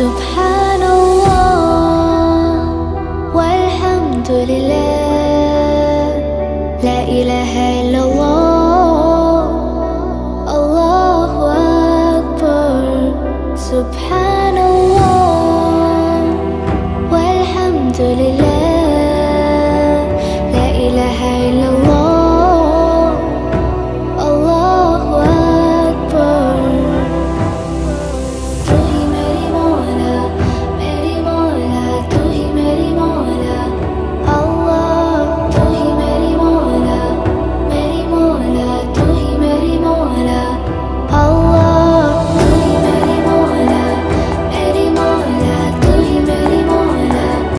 سبحان الله والحمد لله، لا إله إلا الله، الله أكبر. سبحان الله والحمد لله.